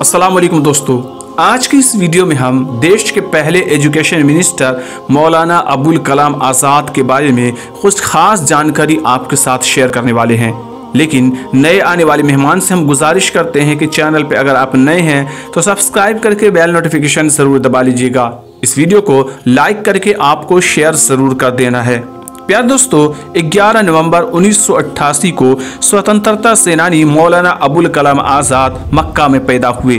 अस्सलाम वालेकुम दोस्तों, आज की इस वीडियो में हम देश के पहले एजुकेशन मिनिस्टर मौलाना अबुल कलाम आज़ाद के बारे में कुछ खास जानकारी आपके साथ शेयर करने वाले हैं। लेकिन नए आने वाले मेहमान से हम गुजारिश करते हैं कि चैनल पे अगर आप नए हैं तो सब्सक्राइब करके बेल नोटिफिकेशन ज़रूर दबा लीजिएगा। इस वीडियो को लाइक करके आपको शेयर ज़रूर कर देना है। प्यार दोस्तों, 11 नवंबर 1988 को स्वतंत्रता सेनानी मौलाना अबुल कलाम आज़ाद मक्का में पैदा हुए।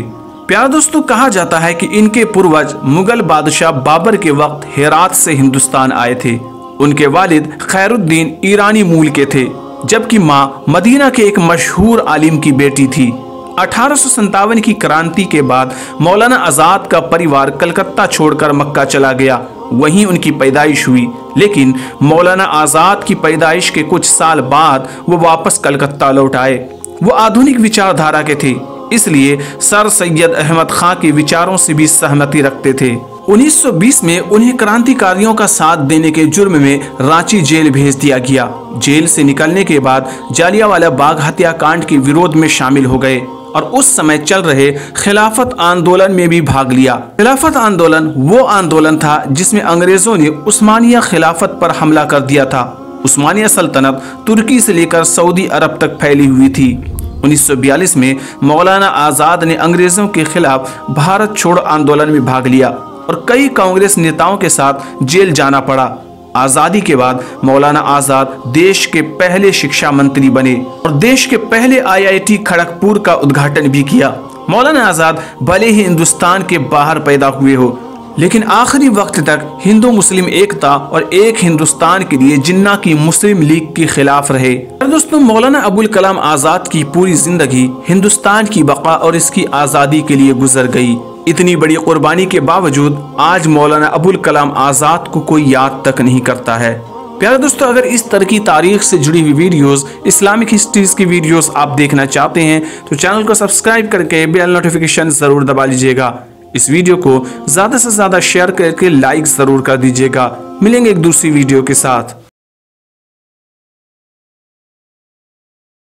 प्यार दोस्तों, कहा जाता है कि इनके पूर्वज मुगल बादशाह बाबर के वक्त हेरात से हिंदुस्तान आए थे। उनके वालिद खैरुद्दीन ईरानी मूल के थे, जबकि मां मदीना के एक मशहूर आलिम की बेटी थी। 1857 की क्रांति के बाद मौलाना आज़ाद का परिवार कलकत्ता छोड़कर मक्का चला गया। वहीं उनकी पैदाइश हुई, लेकिन मौलाना आज़ाद की पैदाइश के कुछ साल बाद वो वापस कलकत्ता लौट आए। वो आधुनिक विचारधारा के थे, इसलिए सर सैयद अहमद खां के विचारों से भी सहमति रखते थे। 1920 में उन्हें क्रांतिकारियों का साथ देने के जुर्म में रांची जेल भेज दिया गया। जेल से निकलने के बाद जालियांवाला बाग हत्याकांड के विरोध में शामिल हो गए और उस समय चल रहे खिलाफत आंदोलन में भी भाग लिया। खिलाफत आंदोलन वो आंदोलन था जिसमें अंग्रेजों ने उस्मानिया खिलाफत पर हमला कर दिया था। उस्मानिया सल्तनत तुर्की से लेकर सऊदी अरब तक फैली हुई थी। 1942 में मौलाना आज़ाद ने अंग्रेजों के खिलाफ भारत छोड़ो आंदोलन में भाग लिया और कई कांग्रेस नेताओं के साथ जेल जाना पड़ा। आज़ादी के बाद मौलाना आज़ाद देश के पहले शिक्षा मंत्री बने और देश के पहले IIT खड़गपुर का उद्घाटन भी किया। मौलाना आज़ाद भले ही हिंदुस्तान के बाहर पैदा हुए हो, लेकिन आखिरी वक्त तक हिंदू मुस्लिम एकता और एक हिंदुस्तान के लिए जिन्ना की मुस्लिम लीग के खिलाफ रहे। दोस्तों, मौलाना अबुल कलाम आज़ाद की पूरी जिंदगी हिंदुस्तान की बका और इसकी आज़ादी के लिए गुजर गई। इतनी बड़ी कुर्बानी के बावजूद आज मौलाना अबुल कलाम आज़ाद को कोई याद तक नहीं करता है। प्यारे दोस्तों, अगर इस तरह की तारीख से जुड़ी हुई वीडियोस, इस्लामिक हिस्ट्रीज की वीडियोस आप देखना चाहते हैं तो चैनल को सब्सक्राइब करके बेल नोटिफिकेशन जरूर दबा लीजिएगा। इस वीडियो को ज़्यादा से ज़्यादा शेयर करके लाइक ज़रूर कर दीजिएगा। मिलेंगे एक दूसरी वीडियो के साथ।